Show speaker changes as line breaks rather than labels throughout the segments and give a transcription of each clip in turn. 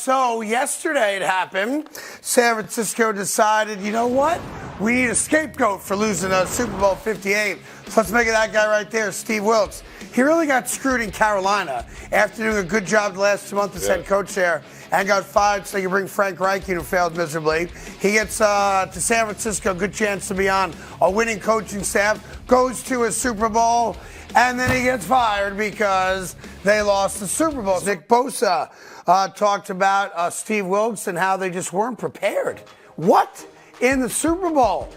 So yesterday it happened. San Francisco decided, you know what? We need a scapegoat for losing Super Bowl 58. So let's make it that guy right there, Steve Wilks. He really got screwed in Carolina after doing a good job the last 2 months as head coach there and got fired so they could bring Frank Reich in, who failed miserably. He gets to San Francisco, good chance to be on a winning coaching staff, goes to a Super Bowl, and then he gets fired because they lost the Super Bowl. Nick Bosa talked about Steve Wilks and how they just weren't prepared. What? In the Super Bowl?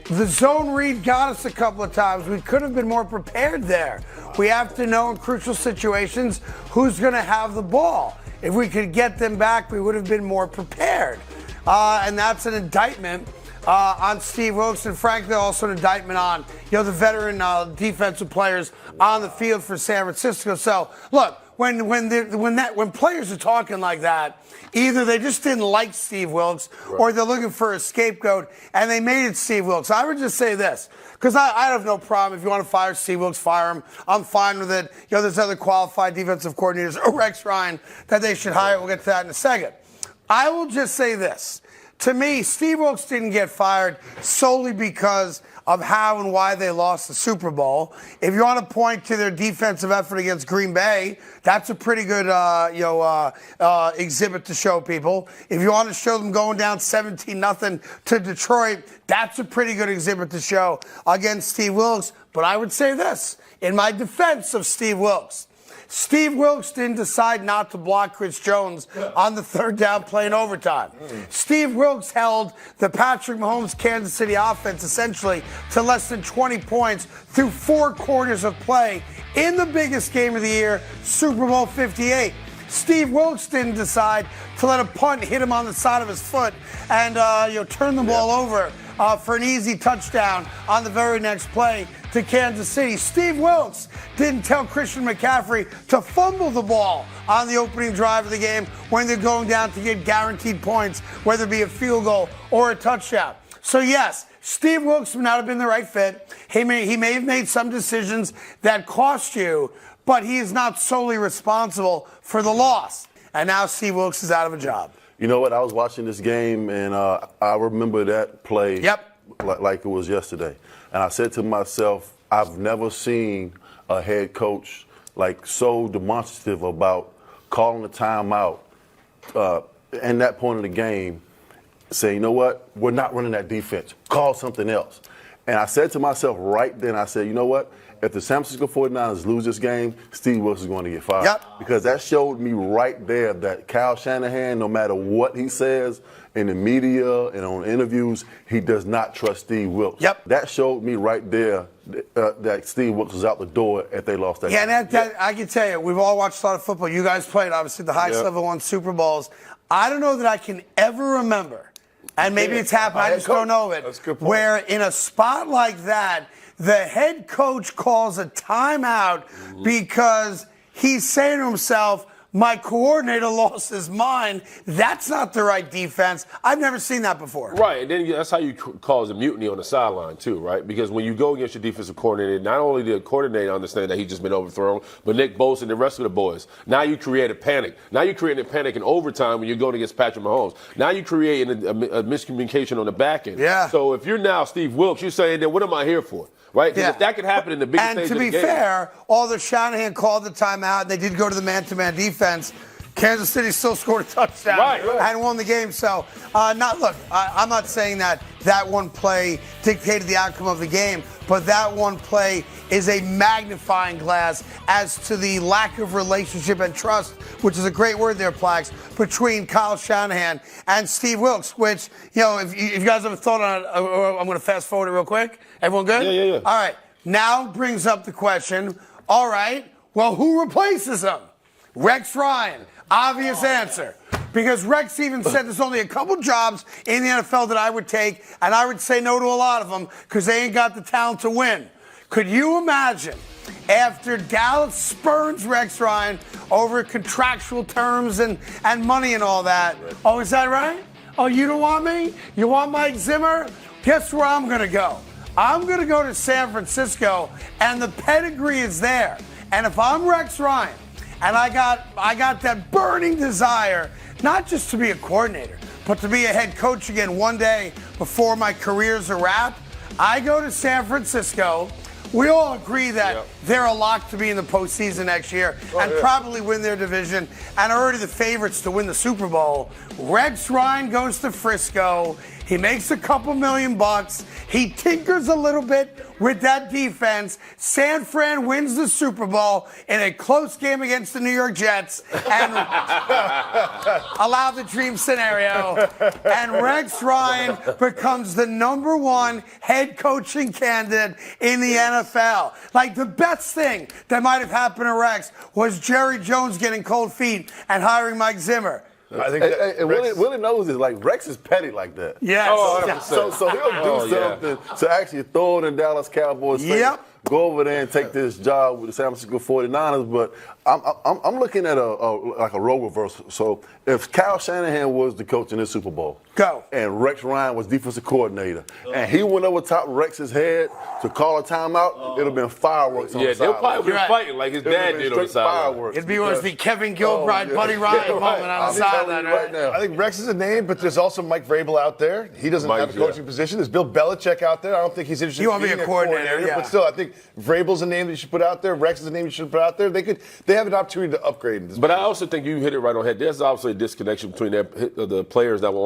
The zone read got us a couple of times. We could have been more prepared there. We have to know in crucial situations who's going to have the ball. If we could get them back, we would have been more prepared. And that's an indictment on Steve Wilks, and frankly also an indictment on the veteran defensive players on the field for San Francisco. So look, when players are talking like that, either they just didn't like Steve Wilks or they're looking for a scapegoat and they made it Steve Wilks. I would just say this, because I have no problem. If you want to fire Steve Wilks, fire him. I'm fine with it. There's other qualified defensive coordinators, or Rex Ryan, that they should hire. We'll get to that in a second. I will just say this. To me, Steve Wilks didn't get fired solely because of how and why they lost the Super Bowl. If you want to point to their defensive effort against Green Bay, that's a pretty good exhibit to show people. If you want to show them going down 17-0 to Detroit, that's a pretty good exhibit to show against Steve Wilks. But I would say this, in my defense of Steve Wilks, Steve Wilks didn't decide not to block Chris Jones on the third down play in overtime. Steve Wilks held the Patrick Mahomes Kansas City offense essentially to less than 20 points through 4 quarters of play in the biggest game of the year, Super Bowl 58. Steve Wilks didn't decide to let a punt hit him on the side of his foot and turn the ball over for an easy touchdown on the very next play to Kansas City. Steve Wilks didn't tell Christian McCaffrey to fumble the ball on the opening drive of the game when they're going down to get guaranteed points, whether it be a field goal or a touchdown. So yes, Steve Wilks would not have been the right fit. He may have made some decisions that cost you, but he is not solely responsible for the loss. And now Steve Wilks is out of a job.
You know what? I was watching this game, and I remember that play like it was yesterday. And I said to myself, I've never seen a head coach so demonstrative about calling a timeout in that point of the game, say, you know what? We're not running that defense. Call something else. And I said to myself right then, I said, you know what? If the San Francisco 49ers lose this game, Steve Wilks is going to get fired. Because that showed me right there that Kyle Shanahan, no matter what he says in the media and on interviews, he does not trust Steve Wilks. That showed me right there that Steve Wilks was out the door if they lost that game.
And I can tell you, we've all watched a lot of football. You guys played, obviously, the highest level won Super Bowls. I don't know that I can ever remember, and maybe it's happened, I just don't know it, where in a spot like that, the head coach calls a timeout because he's saying to himself, my coordinator lost his mind. That's not the right defense. I've never seen that before.
Right, and then that's how you cause a mutiny on the sideline too, right? Because when you go against your defensive coordinator, not only did the coordinator understand that he's just been overthrown, but Nick Bosa and the rest of the boys. Now you created panic. Now you created panic in overtime when you're going against Patrick Mahomes. Now you create a miscommunication on the back end. So if you're now Steve Wilks, you're saying, then what am I here for? Right? Because if that could happen in the biggest stage of the game.
And to be fair, although Shanahan called the timeout and they did go to the man-to-man defense, Kansas City still scored a touchdown and won the game. So, I'm not saying that one play dictated the outcome of the game, but that one play is a magnifying glass as to the lack of relationship and trust, which is a great word there, Plax, between Kyle Shanahan and Steve Wilks, which, if you guys ever thought on it, I'm going to fast forward it real quick. Everyone good?
Yeah.
All right. Now brings up the question, all right, well, who replaces him? Rex Ryan. Obvious answer. Because Rex even said there's only a couple jobs in the NFL that I would take, and I would say no to a lot of them because they ain't got the talent to win. Could you imagine after Dallas spurns Rex Ryan over contractual terms and money and all that? Oh, is that right? Oh, you don't want me? You want Mike Zimmer? Guess where I'm going to go? I'm going to go to San Francisco, and the pedigree is there. And if I'm Rex Ryan, and I got that burning desire not just to be a coordinator, but to be a head coach again one day before my career's a wrap. I go to San Francisco. We all agree that they're a lock to be in the postseason next year and probably win their division and are already the favorites to win the Super Bowl. Rex Ryan goes to Frisco. He makes a couple $1,000,000. He tinkers a little bit with that defense. San Fran wins the Super Bowl in a close game against the New York Jets and allow the dream scenario. And Rex Ryan becomes the #1 head coaching candidate in the NFL. Like, the best thing that might have happened to Rex was Jerry Jones getting cold feet and hiring Mike Zimmer.
I think Willie knows this. Like, Rex is petty like that.
Yes.
So he'll do something to actually throw it in Dallas Cowboys. Go over there and take this job with the San Francisco 49ers. But I'm looking at a role reversal. So if Kyle Shanahan was the coach in this Super Bowl, and Rex Ryan was defensive coordinator, and he went over top Rex's head to call a timeout, it'd have been fireworks on the
they'll probably be fighting like his dad did on the sideline.
It'd be worse the Kevin Gilbride, Buddy Ryan moment on the sideline right now.
I think Rex is a name, but there's also Mike Vrabel out there. He doesn't have a coaching position. There's Bill Belichick out there. I don't think he's interested in being a coordinator. But still, I think Vrabel's a name that you should put out there. Rex is a name you should put out there. They have an opportunity to upgrade.
But I also think you hit it right on head. There's obviously a disconnection between the players that were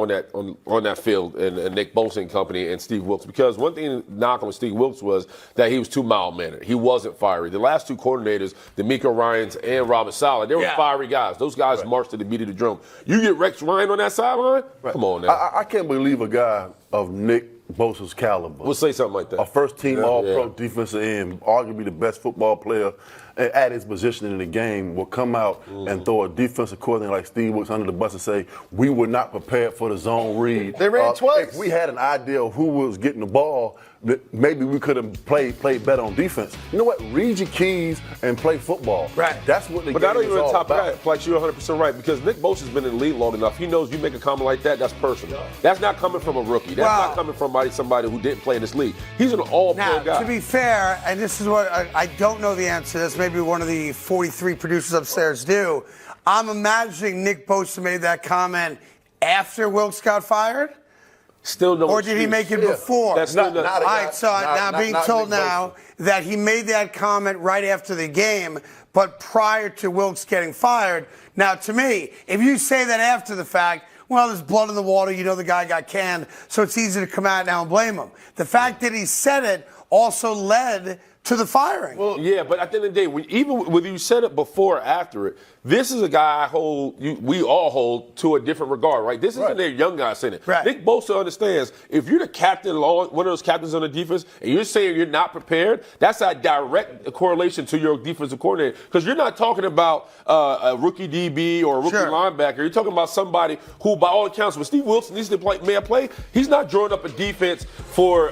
on that field and Nick Bosa and company and Steve Wilks. Because one thing knock on Steve Wilks was that he was too mild-mannered. He wasn't fiery. The last two coordinators, D'Amico Ryans and Robert Saleh, they were fiery guys. Those guys marched to the beat of the drum. You get Rex Ryan on that sideline? Come on now.
I can't believe a guy of Nick Bosa's caliber.
We'll say something like that.
A first-team All-Pro defensive end, arguably the best football player at his position in the game, will come out and throw a defensive coordinator like Steve Wilks under the bus and say, we were not prepared for the zone read.
They ran twice.
If we had an idea of who was getting the ball, maybe we could have played better on defense. You know what? Read your keys and play football.
Right.
That's what the
But
game
not
is
even on
all
top
about.
of that, Flex, you're 100% right, because Nick Bosa's been in the league long enough. He knows you make a comment like that, that's personal. That's not coming from a rookie. That's not coming from somebody who didn't play in this league. He's an all-pro guy.
To be fair, and this is what I don't know the answer to this, maybe one of the 43 producers upstairs do. I'm imagining Nick Bosa made that comment after Wilks got fired.
Still no
Or did he make it before?
That's not
all right, so now being told now that he made that comment right after the game, but prior to Wilks getting fired. Now, to me, if you say that after the fact, well, there's blood in the water, you know the guy got canned, so it's easy to come out now and blame him. The fact that he said it also led to the firing.
Well, yeah, but at the end of the day, even whether you said it before or after it, this is a guy we all hold to a different regard, right? This isn't a young guy saying it.
Right.
Nick Bosa understands if you're the captain, one of those captains on the defense, and you're saying you're not prepared, that's a direct correlation to your defensive coordinator. Because you're not talking about a rookie DB or a rookie linebacker. You're talking about somebody who, by all accounts, when Steve Wilks needs to play, he's not drawing up a defense for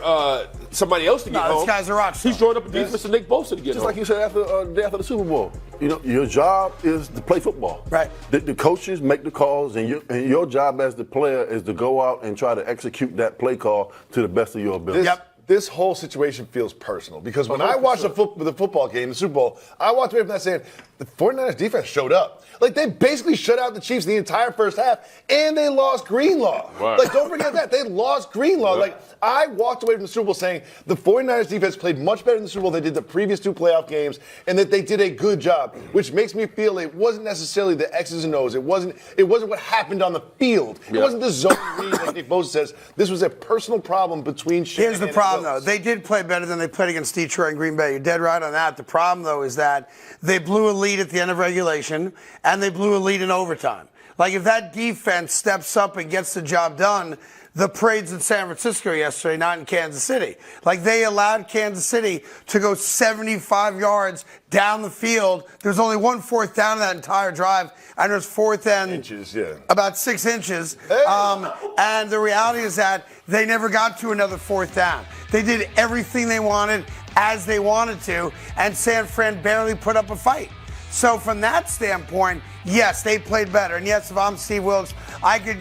somebody else to get home.
This guy's a rock star.
He's drawing up a defense for Nick Bosa to get home.
Just like you said after the Super Bowl. You know, your job is to play football.
Right.
The coaches make the calls, and your job as the player is to go out and try to execute that play call to the best of your ability.
This whole situation feels personal because when I watched the football game, the Super Bowl, I walked away from that saying the 49ers defense showed up. Like, they basically shut out the Chiefs the entire first half, and they lost Greenlaw.
Right.
Like, don't forget that. They lost Greenlaw.
Right.
Like, I walked away from the Super Bowl saying the 49ers defense played much better in the Super Bowl than they did the previous two playoff games, and that they did a good job, which makes me feel it wasn't necessarily the X's and O's. It wasn't what happened on the field. It wasn't the zone read, like Nick Bosa says. This was a personal problem between Shanahan.
Here's the problem, though. They did play better than they played against Detroit and Green Bay. You're dead right on that. The problem, though, is that they blew a lead at the end of regulation, and they blew a lead in overtime. Like, if that defense steps up and gets the job done, the parade's in San Francisco yesterday, not in Kansas City. Like, they allowed Kansas City to go 75 yards down the field. There's only one fourth down in that entire drive, and there's fourth and
inches,
about 6 inches. And the reality is that they never got to another fourth down. They did everything they wanted as they wanted to, and San Fran barely put up a fight. So from that standpoint, yes, they played better. And yes, if I'm Steve Wilks, I could,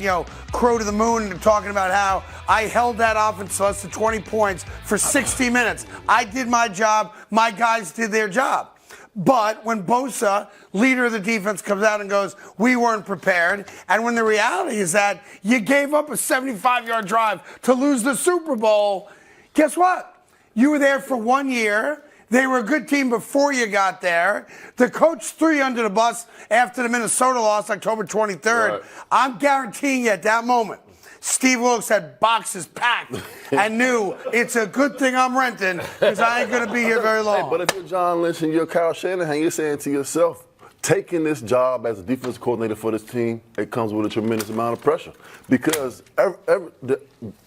crow to the moon talking about how I held that offense to less than 20 points for 60 minutes. I did my job. My guys did their job. But when Bosa, leader of the defense, comes out and goes, we weren't prepared, and when the reality is that you gave up a 75-yard drive to lose the Super Bowl, guess what? You were there for 1 year. They were a good team before you got there. The coach threw you under the bus after the Minnesota loss, October 23rd. Right. I'm guaranteeing you at that moment, Steve Wilks had boxes packed and knew it's a good thing I'm renting because I ain't going to be here very long.
Hey, but if you're John Lynch and you're Kyle Shanahan, you're saying to yourself, taking this job as a defensive coordinator for this team, it comes with a tremendous amount of pressure because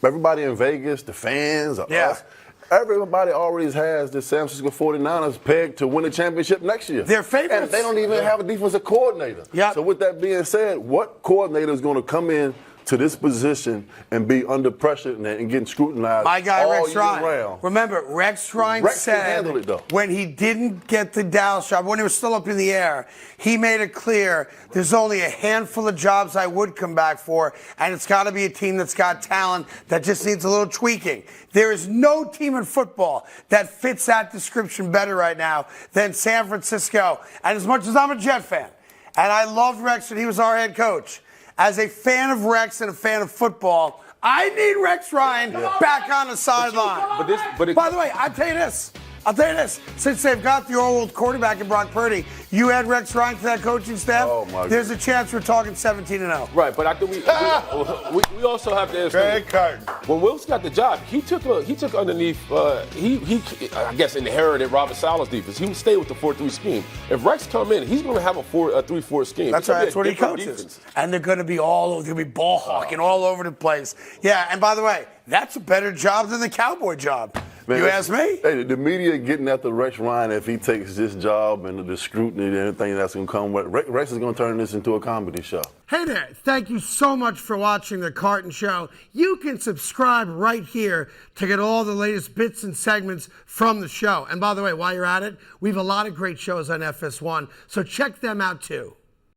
everybody in Vegas, the fans, us, everybody already has the San Francisco 49ers pegged to win the championship next year.
They're favorites.
And they don't even have a defensive coordinator.
Yep.
So with that being said, what coordinator is going to come in to this position and be under pressure and getting scrutinized
My guy,
all
Rex
year
Ryan.
round?
Remember, Rex Ryan said when he didn't get the Dallas job, when he was still up in the air, he made it clear there's only a handful of jobs I would come back for, and it's got to be a team that's got talent that just needs a little tweaking. There is no team in football that fits that description better right now than San Francisco. And as much as I'm a Jet fan, and I loved Rex when he was our head coach, as a fan of Rex and a fan of football, I need Rex Ryan back on the sideline. By the way, I'll tell you this. Since they've got the old quarterback in Brock Purdy, you add Rex Ryan to that coaching staff, there's a chance we're talking 17-0.
Right, but I think we also have to answer.
Craig Carton.
When Wilks got the job, he took underneath. He I guess inherited Robert Sala's defense. He would stay with the 4-3 scheme. If Rex come in, he's going to have a 3-4 scheme.
That's right. That's what he coaches. Defense. And they're going to be ball hawking all over the place. Yeah. And by the way, that's a better job than the Cowboy job. Man, you ask me?
Hey, the media getting after Rex Ryan if he takes this job and the scrutiny and everything that's going to come with it. Rex is going to turn this into a comedy show.
Hey there. Thank you so much for watching The Carton Show. You can subscribe right here to get all the latest bits and segments from the show. And by the way, while you're at it, we have a lot of great shows on FS1, so check them out too.